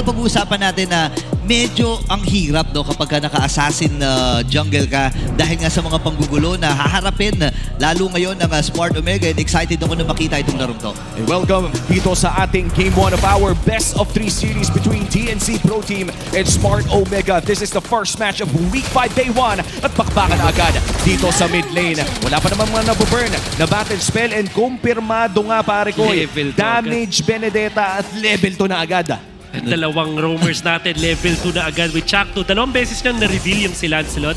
napag-uusapan natin na medyo ang hirap no, kapag naka-assassin jungle ka dahil nga sa mga panggugulo na haharapin lalo ngayon ng Smart Omega, and excited ako na makita itong larong to. And welcome dito sa ating Game 1 of our Best of 3 series between TNC Pro Team and Smart Omega. This is the first match of Week 5 Day 1 at bakbakan na agad dito sa mid lane. Wala pa naman mga nabuburn na battle spell and kumpirmado nga pare ko. Damage Benedetta at level 2 na agad. At dalawang roamers natin, level 2 na agad with Chakto. Dalawang beses niyang na-reveal yung si Lancelot.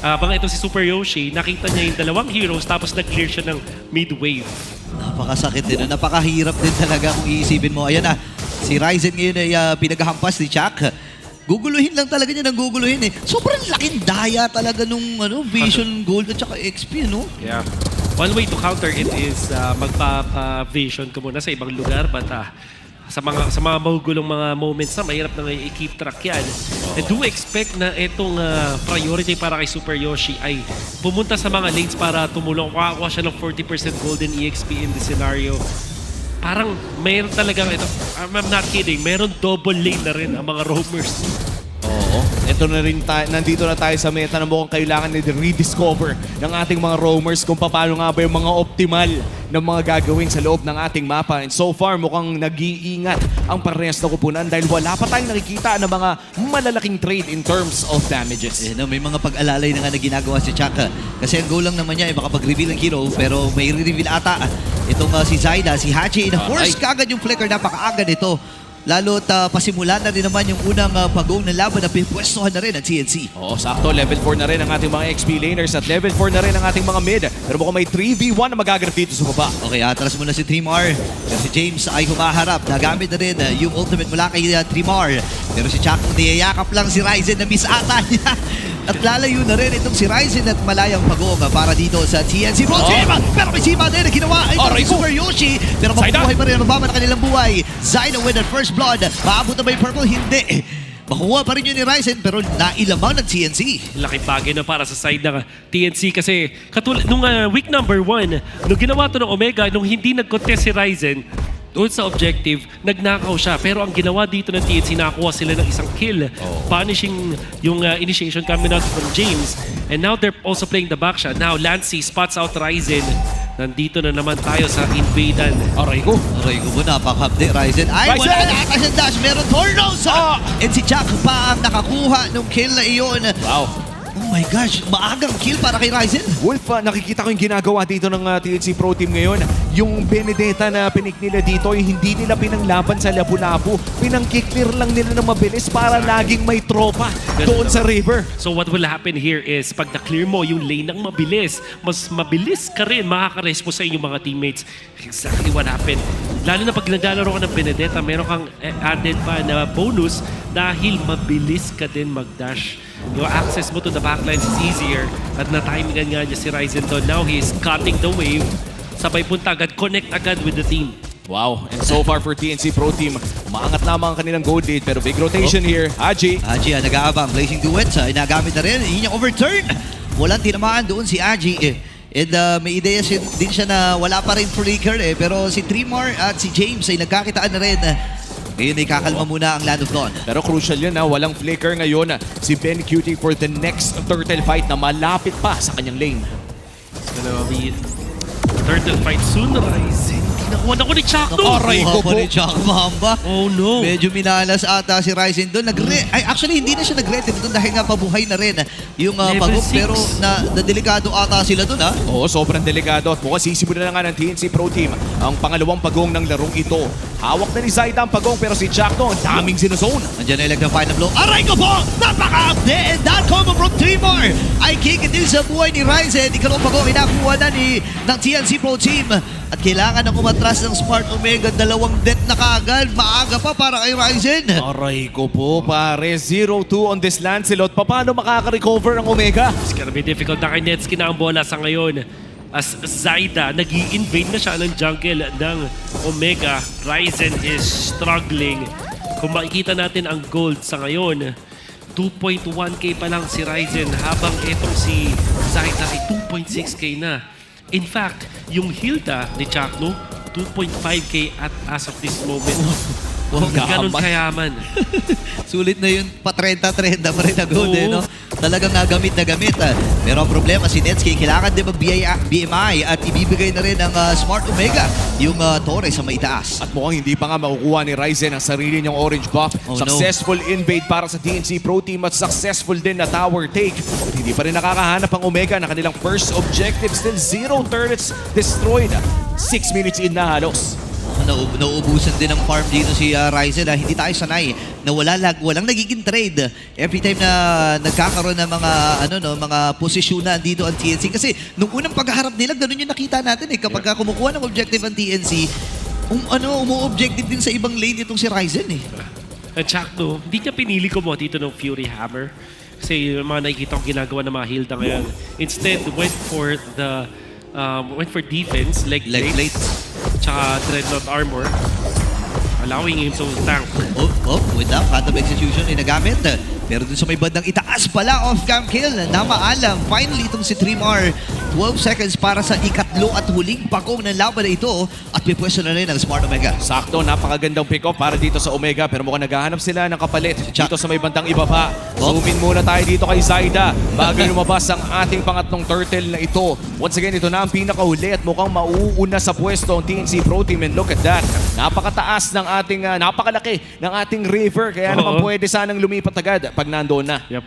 Habang ito si Super Yoshi, nakita niya yung dalawang heroes tapos nag-clear siya ng mid-wave. Napakasakit din. Napakahirap din talaga kung iisipin mo. Ayan na, si Ryzen ngayon ay pinaghahampas ni Chak. Guguluhin lang talaga niya ng guguluhin eh. Sobrang laking daya talaga nung Vision Gold at saka XP, no? Yeah. One way to counter it is magpa-vision ka muna sa ibang lugar, but sa mga magugulong mga moments na mahirap na i-keep track yan. I do expect na itong priority para kay Super Yoshi ay pumunta sa mga lanes para tumulong. Kuha siya ng 40% golden EXP in the scenario. Parang mayroon talagang ito, I'm not kidding, mayroon double lane na rin ang mga roamers. Oo. Ito na rin nandito na tayo sa meta na mukhang kailangan na rediscover ng ating mga roamers kung paano nga ba yung mga optimal na mga gagawin sa loob ng ating mapa. And so far, mukhang nag-iingat ang parehas na kupunan dahil wala pa tayong nakikita ng mga malalaking trade in terms of damages. Eh, no, may mga pag-alalay na nga na ginagawa si Chaka. Kasi ang goal lang naman niya ay makapag-reveal ng hero, pero may re-reveal ata itong si Zaida, si Hachi. Na-force kagad yung flicker, napaka-agad ito. Lalo't pasimula na rin naman yung unang pag-go ng laban na pinipwestohan na rin ang TNC. Oo, sakto. Level 4 na rin ang ating mga XP laners at level 4 na rin ang ating mga mid. Pero mukhang may 3v1 na magaganap dito sa baba. Okay, atras muna si Trimar. Pero si James ay humaharap. Nagamit na rin yung ultimate mula kay Trimar. Pero si Chakmo niyayakap lang si Ryzen na miss ata niya. At lalayo na rin itong si Ryzen at malayang pagong para dito sa TNC Pro Team. Pero may sima din na ginawa ay Super Yoshi. Pero mabubuhay pa rin ang mababa na kanilang buhay. Zaida with that first blood. Maabot na ba yung purple? Hindi. Makuha pa rin yun ni Ryzen pero nailamang ng TNC. Laking bagay na para sa side ng TNC kasi katulad nung week number 1, nung ginawa to ng Omega, nung hindi nag-contest si Ryzen, doon sa objective, nagnakaw siya. Pero ang ginawa dito ng TNC, nakakuha sila ng isang kill. Punishing yung initiation coming out from James. And now they're also playing the back shot. Now Lancy spots out Ryzen. Nandito na naman tayo sa invadan. Aray ko po, napakabdi Ryzen. Ay, wala na ata siyang dash. Meron tornos. And si Chak pa ang nakakuha nung kill na iyon. Wow. Oh my gosh, maagang kill para kay Ryzen. Wolf, nakikita ko yung ginagawa dito ng TNC Pro Team ngayon. Yung Benedetta na pinik nila dito, yung hindi nila pinanglaban sa Lapu-Lapu. Pinang-clear lang nila na mabilis para laging may tropa doon sa river. So what will happen here is pag na-clear mo yung lane ng mabilis, mas mabilis ka rin makaka-respo sa inyong mga teammates. Exactly what happened. Lalo na pag naglalaro ka ng Benedetta, meron kang added pa na bonus dahil mabilis ka din mag-dash. Yung access mo to the backlines is easier at na-timingan nga niya si Ryzen doon. Now he is cutting the wave. Sabay punta agad, connect agad with the team. Wow, and so far for TNC Pro Team, umaangat lamang ang kanilang gold lead pero big rotation here. Haji nag-aabang. Blazing Duets ay nagamit na rin. Yun yung overturn. Walang tinamaan doon si Haji. And may ideya din siya na wala pa rin flicker pero si Trimar at si James ay nagkakitaan na rin. Ngayon ay kakalma muna ang Land of Dawn. Pero crucial yun walang flicker ngayon si Ben Cutie for the next turtle fight na malapit pa sa kanyang lane. It's gonna be turtle fight soon, Ryzen. Nakuha na ko ni Chakto! Aray ko po ni Chak Mahamba. Oh no! Medyo minalas ata si Ryzen doon. Actually, hindi na siya nag-retin doon dahil nga pabuhay na rin yung pagok. Pero na-delikado ata sila doon Oo, sobrang delikado. At mukhang sisimulan na nga ng TNC Pro Team ang pangalawang pagong ng larong ito. Hawak na ni Zaida ang pagong pero si Chakto ang daming sinozone. Nandiyan na elect ng final blow. Aray ko po! Napaka-upde! And that combo from Trimar ay kick din sa buhay ni Ryzen. Ikalong pagong inakuha na ng TNC Pro Team. At kailangan na umatras ng Smart Omega. 2 death na kaagad. Maaga pa para kay Ryzen. Aray ko po pare. 0-2 on this Lancelot. Paano makaka-recover ang Omega? It's gonna be difficult na kay Netsky na ang bola sa ngayon. As Zaida, nag-i-invade na siya ng jungle ng Omega. Ryzen is struggling. Kung makikita natin ang gold sa ngayon, 2.1k pa lang si Ryzen habang itong si Zaida ay 2.6k na. In fact, yung Hilda ni Chakno, 2.5k as of this moment. Ganun kayaman. Sulit na yun, pa 30-30 pa rin na gold Oo. no? Talagang gamit na gamit. Pero ang problema, si Netsky, kailangan din mag-BMI at ibibigay na rin ng Smart Omega yung Torre sa maitaas. At mukhang hindi pa nga makukuha ni Ryzen ang sarili niyang orange buff. Oh, no. Successful invade para sa TNC Pro Team at successful din na tower take. At hindi pa rin nakakahanap ang Omega na kanilang first objective. Still 0 turrets destroyed. 6 minutes in na halos. Nauubusan din ng farm dito si Ryzen. Hindi tayo sanay na walang nagiging trade every time na nagkakaroon ng mga posisyonan dito ang TNC. Kasi nung unang pagharap nila, ganun yung nakita natin kapag kumukuha ng objective ang TNC, umu-objective din sa ibang lane itong si Ryzen At Chakno, hindi niya pinili ko mo dito ng Fury Hammer. Kasi yung mga nakikita kong ginagawa ng mga Hilda ngayon. Instead, went for defense, leg plates, tsaka Dreadnought Armor, allowing him to tank. With that, Phantom Execution ay nagamit. Pero dun sa may bandang itaas pala, off-cam kill na maalam. Finally, itong si Trimar, 12 seconds para sa ikatlo at huling pakong ng laban na ito at may pwesto na rin ang Smart Omega. Sakto, napakagandang pick-up para dito sa Omega pero mukhang naghahanap sila ng kapalit dito sa may bandang ibaba. Zoom in muna tayo dito kay Zaida bago lumabas ang ating pangatlong turtle na ito. Once again, ito na ang pinakahuli at mukhang mauuna sa pwesto ang TNC Pro Team and look at that. Napakataas ng ating, napakalaki ng ating river kaya naman pwede sanang lumipat agad pag nandoon na. Yep.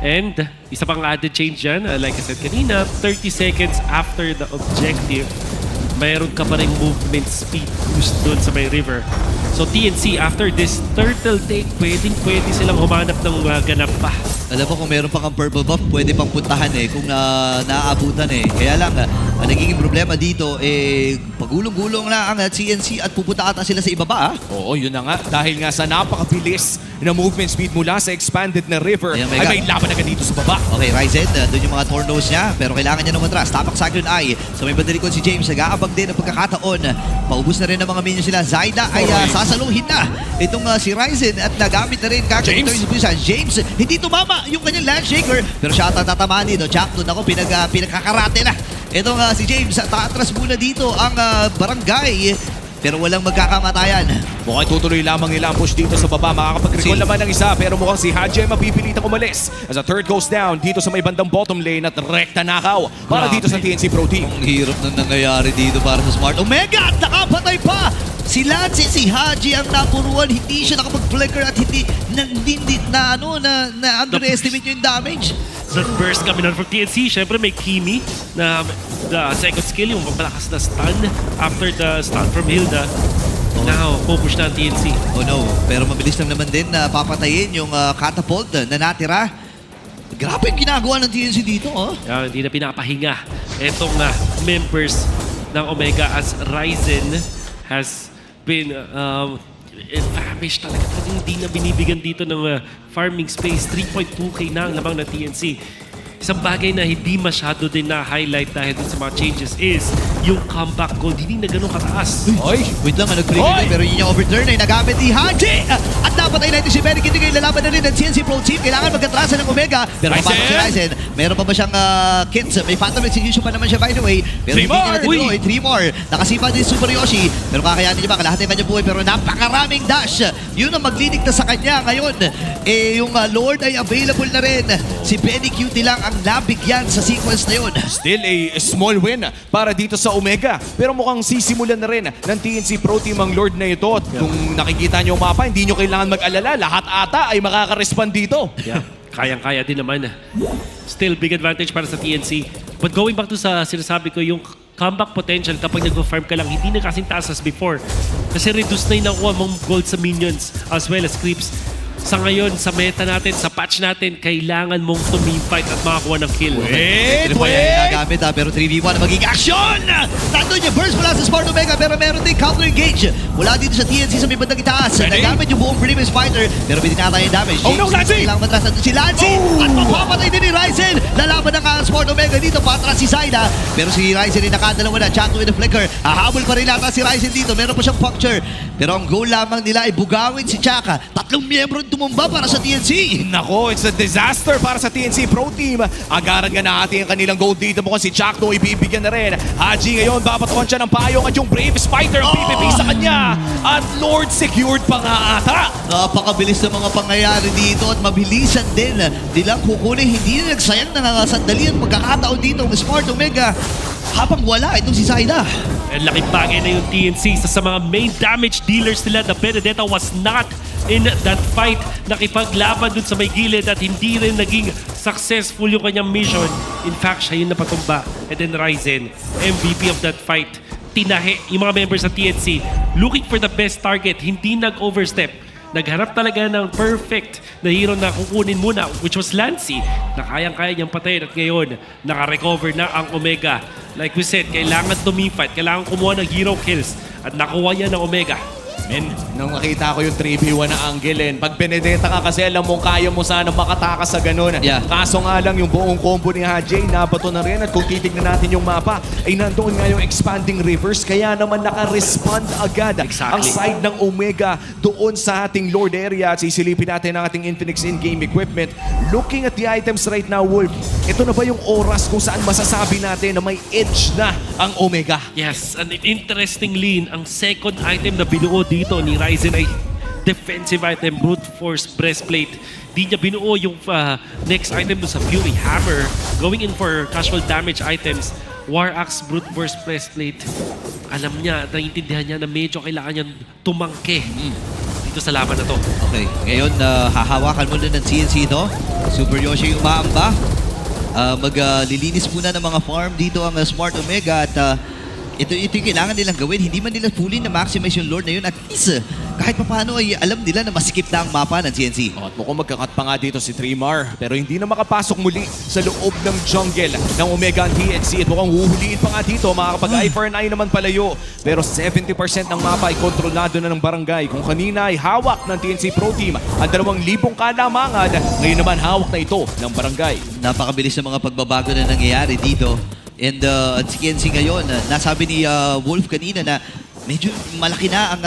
And isa pang added change dyan, like I said kanina, 30 seconds after the objective, mayroon ka pa rin movement speed boost doon sa may river. So TNC, after this turtle take, pwede silang humanap ng ganap pa. Alam mo, kung meron pang ang purple buff, pwede pang puntahan kung naaabutan Kaya lang, ang nagiging problema dito, pagulong-gulong na ang CNC at pupunta ata sila sa ibaba. Oo, yun na nga. Dahil nga sa napakabilis na movement speed mula sa expanded na river, Ayan, ay may laban agad dito sa baba. Okay, Ryzen, doon yung mga tornos niya, pero kailangan niya naman atras. Tapak sa akin ay, sa may bandalikon si James, nag-aabag din ang pagkakataon. Paubos na rin ang mga minions sila. Zaida ay sasaluhin na itong si Ryzen at nagamit na rin James, hindi tumama yung kanyang landshaker, pero siya tatamaan dito. Jackton, ako, pinagkakarate na. Itong si James, taatras muna dito ang barangay, pero walang magkakamatayan. Mukhang tutuloy lamang nila ang push dito sa baba. Makakapag-recall naman ng isa pero mukhang si Haji ay mapipilitang umalis. As a third goes down dito sa may bandang bottom lane at rekta nakaw para dito sa TNC Pro Team. Ang hirap na nangyayari dito para sa Smart Omega at nakapatay pa! Si Lance, si Haji ang napuruan, hindi siya nakapag-flicker at hindi underestimate yung damage. The burst kami nun for TNC. Siyempre may Kimi na the second skill, yung malakas na stun after the stun from Hilda. Now, pupush na ang TNC. Oh no, pero mabilis lang naman din na papatayin yung catapult na natira. Grabe yung ginagawa ng TNC dito, Hindi na pinapahinga etong members ng Omega as Ryzen has been famished talaga. Hindi na binibigyan dito ng farming space. 3.2k na ang lamang ng TNC. Isang bagay na hindi masyado din na-highlight dahil dun sa mga changes is yung comeback gold. Hindi na ganun kataas. Oy, wait lang, nag-trigger pero yun yung overturn ay nagamit ni Haji. At dapat ay natin si Benny Kindig ay lalaban na rin ng CNC Pro Team. Kailangan magkatrasan ng Omega. Pero mapasok si Ryzen. Meron pa ba siyang kits? May Phantom Execution pa naman siya by the way. Pero hindi niya na-deploy. 3 more. Nakasipa din Super Yoshi. Pero kakayanin niya ba? Kalahati ng kanyang buhay. Pero napakaraming dash. Yun ang magliligtas sa kanya ngayon. Yung Lord ay available na rin. Si Benny Cutie lang ang nabigyan sa sequence na yun. Still a small win para dito sa Omega. Pero mukhang sisimulan na rin ng TNC Pro Team ang Lord na ito. At kung nakikita nyo ang mapa, hindi nyo kailangan mag-alala. Lahat ata ay makaka-respond dito. Yeah, kayang-kaya din naman. Still, big advantage para sa TNC. But going back to sa sinasabi ko, yung comeback potential kapag nag-farm ka lang, hindi na kasing taas as before. Kasi reduce na yung nakuha mong gold sa minions as well as creeps. Sa ngayon, sa meta natin, sa patch natin, kailangan mong tumimfight at makakuha ng kill. Wait! Nagamit pero 3v1 na magiging action! Nandun yung burst mula sa Smart Omega pero meron din counter engage mula dito sa TNC sa may bandang itaas. Nagamit yung buong previous fighter pero binigyan yung damage. Oh no, Lancy! Kailangan matras natin si Lancy! At mapapatay din ni Ryzen! Lalaban na ka ang Smart Omega dito, patras si Zaida. Pero si Ryzen ay nakadalawa na, Chato with the flicker. Hahabol pa rin nata si Ryzen dito, meron pa siyang puncture. Pero ang goal lamang nila ay bugawin si Chaka. 3 miyembro tumumba para sa TNC. Nako, it's a disaster para sa TNC Pro Team. Agaran nga natin ang kanilang gold dito. Mukhang si Chakno ibibigyan na rin. Haji ngayon, babatuan siya ng payong at yung Brave Spider ang PPP sa kanya. At Lord secured pa nga ata. Napakabilis ng mga pangyayari dito at mabilisan din. Di lang kukunin, hindi na nagsayang nangangasandali ang pagkakataon dito ng Smart Omega habang wala itong si Zaida. Laking bagay na yung TNC sa mga main damage dealers nila. The Benedetta was not in that fight. Nakipaglaban dun sa may gilid at hindi rin naging successful yung kanyang mission. In fact, siya yung napatumba. And then Ryzen, MVP of that fight. Tinahe yung mga members sa TNC looking for the best target. Hindi nag-overstep. Nagharap talaga ng perfect na hero na kukunin muna, which was Lancy, na kayang-kaya niyang patayin at ngayon, naka-recover na ang Omega. Like we said, kailangan tumifight, kailangan kumuha ng hero kills at nakuha yan ng Omega. Men, nung nakita ko yung 3v1 na angle, pag Benedetta ka kasi alam mo kaya mo sana makatakas sa ganun. Yeah. Kaso nga lang yung buong combo ni Haji, nabato na rin at kung titignan natin yung mapa, ay nandoon nga yung expanding rivers kaya naman naka-respond agad Exactly. ang side ng Omega doon sa ating Lord area at sisilipin natin ang ating Infinix in-game equipment. Looking at the items right now, Wolf, ito na ba yung oras kung saan masasabi natin na may edge na ang Omega? Yes, and interestingly, ang second item na binuo dito ni Ryzen ay defensive item, Brute Force Breastplate. Di niya binuo yung next item doon sa Fury Hammer. Going in for casual damage items, War Axe, Brute Force Breastplate. Alam niya, naiintindihan niya na medyo kailangan niyang tumangke dito sa laban na to. Okay, ngayon hahawakan muna ng CNC ito. Super Yoshi yung umaamba. Maglilinis muna ng mga farm dito ang Smart Omega at ito yung kailangan nilang gawin. Hindi man nila fully na maximize yung Lord na yun. At least, kahit paano ay alam nila na masikip na ang mapa ng CNC. At mukhang magkakat pa nga dito si Trimar pero hindi na makapasok muli sa loob ng jungle ng Omega and TNC. At mukhang huhuliin pa nga dito, makakapag-eye for an eye naman palayo. Pero 70% ng mapa ay kontrolado na ng barangay. Kung kanina ay hawak ng TNC Pro Team ang 2,000 kalamangan, ngayon naman hawak na ito ng barangay. Napakabilis ng mga pagbabago na nangyayari dito. And si Kenzie ngayon, nasabi ni Wolf kanina na medyo malaki na ang,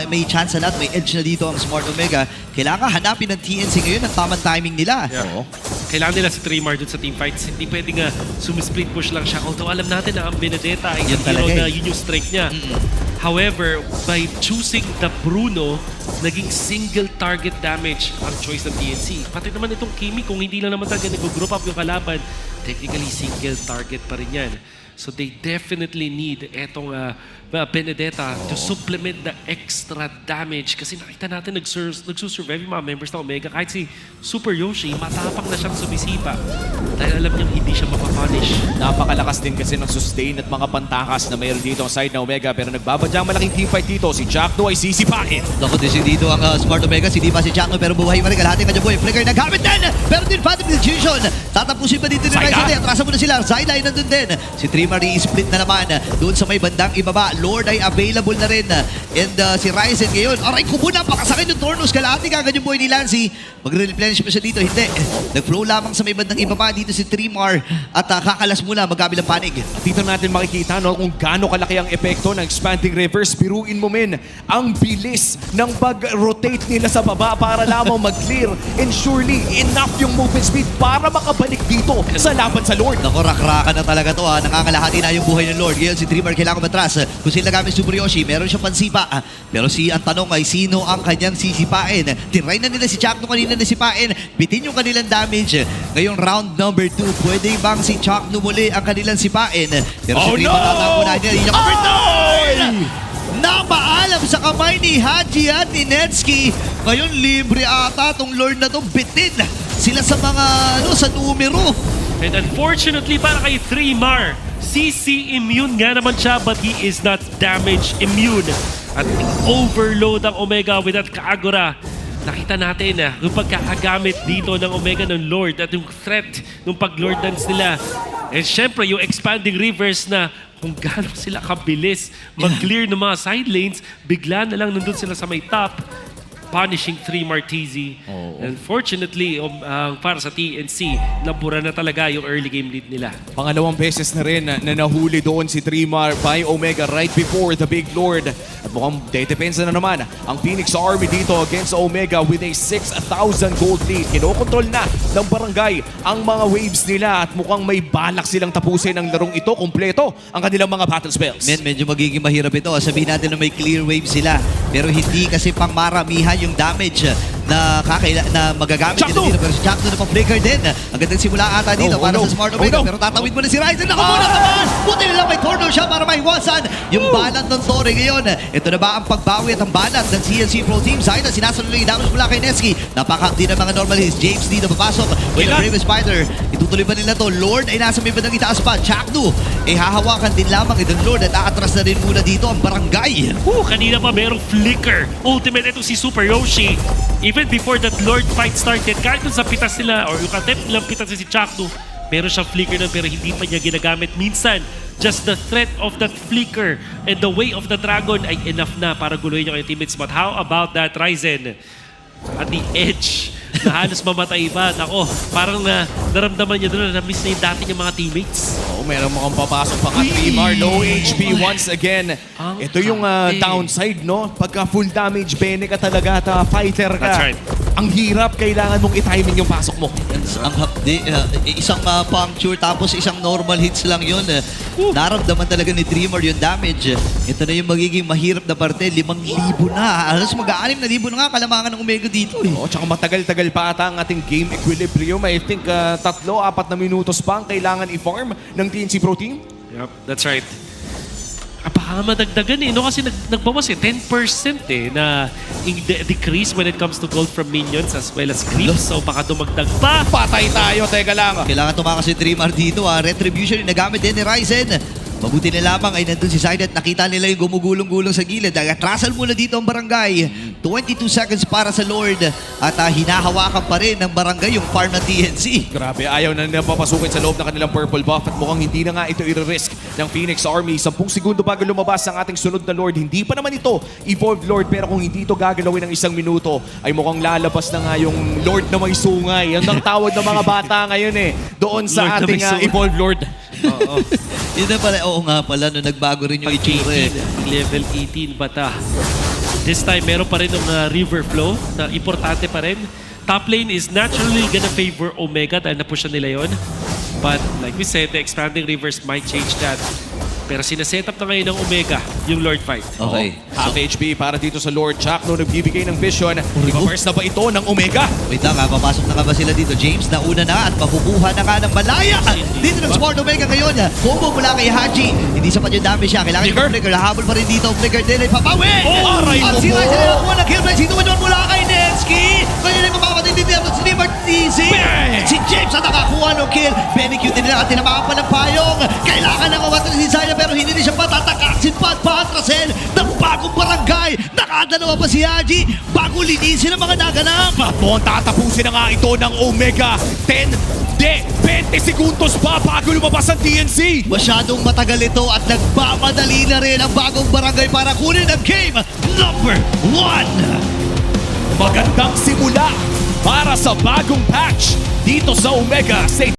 may chance na may edge na dito ang Smart Omega. Kailangan hanapin ng TNC ngayon ang tamang timing nila. Oo. Kailangan nila si Trimar dun sa team fights. Hindi pwedeng sumisplit push lang siya. Although alam natin na ang Benedetta ay Yun hero talaga na eh. yun yung strength niya. However, by choosing the Bruno, naging single target damage ang choice ng TNC. Pati naman itong Kimi, kung hindi lang naman talaga nag-group up yung kalaban, technically single target pa rin yan. So they definitely need etong Benedetta to supplement the extra damage. Kasi nakita natin nagsusurvive yung mga members ng Omega. Kahit si Super Yoshi, matapang na siyang sumisipa. Dahil alam niyang hindi siya mapapunish. Napakalakas din kasi ng sustain at mga pantakas na mayroon dito ang side ng Omega pero nagbabadyang malaking teamfight dito. Si Jackdo ay sisipain. Dako din dito ang Smart Omega. Si Diva si Chakno pero buhay pa rin. Kalahati kanya buhay. Flicker nagamit din. Pero din Phantom Execution. Tatapusin pa dito ni Zaida. Ryzen. Atrasan mo na sila. Zaida ay nandun din. Si Trimar i-split na naman. Doon sa may bandang ibaba. Lord ay available na rin. And si Ryzen ngayon. Aray ko muna. Pakasakit yung Tornos. Kalahati kagad yung buhay ni Lancy. Magre-replenish pa siya dito. Hindi. Nag-flow lamang sa may bandang ibaba. Dito si Trimar. At kakalas muna. Magkabilang panig. At dito natin makikita no, kung gaano kalaki ang epekto ng expanding rivers. Biruin mo men, ang bilis ng pag-rotate nila sa baba para lamang mag-clear. And surely, enough yung movement speed para makabalik dito sa laban sa Lord. Naku, rakrakan na talaga to ha. Nangangalahati na yung buhay ng Lord. Ngayon si Dreamer kailangan matras. Kung sila gamit Super Yoshi, meron siyang pansipa. Pero ang tanong ay sino ang kanyang sisipain? Tinry na nila si Chakno kanina na sipain. Bitin yung kanilang damage. Ngayong round number 2, pwede bang si Chakno muli ang kanilang sipain? Pero Oh, si Dreamer no! ang na niya. Napaalam sa kamay ni Haji at ni Netsky. Ngayon libre ata tong Lord na to. Bitin sila sa mga sa numero. And unfortunately para kay Trimar, CC immune nga naman siya but he is not damage immune. At overload ang Omega with that Kaagura. Nakita natin yung pagkakagamit dito ng Omega ng Lord at yung threat ng pag-Lord dance nila. And syempre yung expanding rivers na kung gaano sila kabilis mag-clear ng mga side lanes, bigla na lang nandun sila sa may top. punishing 3 Martizi. Unfortunately, para sa TNC, nabura na talaga yung early game lead nila. Pangalawang beses na rin na nahuli doon si Trimar by Omega right before the Big Lord. At mukhang dedepensa na naman ang Phoenix Army dito against Omega with a 6,000 gold lead. Kinokontrol na ng barangay ang mga waves nila at mukhang may balak silang tapusin ang larong ito. Kompleto ang kanilang mga battle spells. Men, medyo magiging mahirap ito. Sabihin natin na may clear wave sila. Pero hindi kasi pang maramihan yung damage na magagamit Chakno! nila dito. Pero si Chakno na pa-flicker din. Ang gandang simula ata dito Oh, para no. sa Smart Omega. Oh, no. Pero tatawid mo na si Ryzen. Nakamuna naman! Buti nila may corner siya para maiwasan yung balat ng Torre ngayon. Ito na ba ang pagbawi at ang balat ng CNC Pro Team? Zaida, sinasunod lang yung damage mula kay Neski. Napakakti ng mga normalist. James dito papasok with the Kailan? Brave Spider. Itutuloy ba nila to? Lord ay nasa may bandang itaas pa. Chakno, hahawakan din lamang itong Lord at aatras na rin muna dito ang barangay. Kanina pa merong flicker. Ultimate ito si Super Yoshi. Even before that Lord fight started, kahit dun sa pitas nila or yung attempt nilang pitas si Chakno, meron siyang flicker nun pero hindi pa niya ginagamit. Minsan, just the threat of that flicker and the way of the dragon ay enough na para guluhin yung kanyang teammates. But how about that Ryzen? At the edge, na halos mamatay pa. Ako, parang naramdaman niya doon na na-miss na yung dati niyang mga teammates. Oh, meron mukhang papasok pa ka Trimar. Low HP once again. Ang Ito yung kate. downside, no? Pagka full damage, bene ka talaga at fighter ka. That's right. Ang hirap, kailangan mong i-timing yung pasok mo. Ang hapdi, isang puncture tapos isang normal hits lang yun. Naramdaman talaga ni Dreamer yung damage. Ito na yung magiging mahirap na parte. 5,000 na. Alas mag-6,000 na nga kalamangan ng Omega dito. Oh, tsaka matagal-tagal pa ata ang ating game equilibrium. I think 3-4 na minutos pa ang kailangan i-farm ng TNC Pro Team. Yep, that's right. Baka madagdagan no? Kasi nagbawas 10% na decrease when it comes to gold from minions as well as creeps. So baka dumagdag pa. Patay tayo, teka lang. Kailangan tumakas si Dreamer dito. Retribution yung nagamit din ni Ryzen. Mabuti na lamang ay nandun si Zayda at nakita nila yung gumugulong-gulong sa gilid. Atrasal muna dito ang barangay. 22 seconds para sa Lord. At hinahawakan pa rin ng barangay yung farm ng TNC. Grabe, ayaw na nila papasukin sa loob ng kanilang purple buff at mukhang hindi na nga ito i-risk ng Phoenix Army. 10 segundo bago lumabas ang ating sunod na Lord. Hindi pa naman ito Evolved Lord, pero kung hindi ito gagalawin ng 1 minuto, ay mukhang lalabas na nga yung Lord na may sungay. Yan ang tawag ng mga bata ngayon doon sa Lord na may ating sungay. Evolved Lord. Oo. Yun na pala, oo nga pala, no, nagbago rin yung itsura. 18, level 18 bata. This time, meron pa rin ng river flow na importante pa rin. Top lane is naturally gonna favor Omega dahil napushan nila yon. But like we said, the expanding rivers might change that. Pero sinaset up na ngayon ng Omega yung Lord fight. Okay. Half HP para dito sa Lord. Chakno nagbibigay ng vision. Reverse na ba ito ng Omega? Wait lang, papasok na nga ba sila dito? James, nauna na at makukuha na nga ng malaya. Dito ng Smart Omega ngayon. Combo mula kay Haji. Hindi sapat yung damage siya. Kailangan yung flicker. Habol pa rin dito. Flicker din ay papawi. aray At mo si po. Ryzen ay nakuha ng kill by Sino Manuel mula kay Nevsky. Ngayon ay mapapatid din dito si Martizi. Si James ang nakakuha ng kill. Benecute din nila at tinamaan pa ng payong. Kailangan na kumatin si Zaya pero hindi rin siya patatakasin pa at paatrasin ng bagong barangay. Nakadalawa pa si Haji bago linisin ang mga naganap. Mukhang tatapusin na nga ito ng Omega. 20 segundos pa bago lumabas ang TNC. Masyadong matagal ito at nagmamadali na rin ang bagong barangay para kunin ang game number 1. Magandang simula para sa bagong patch dito sa Omega. Say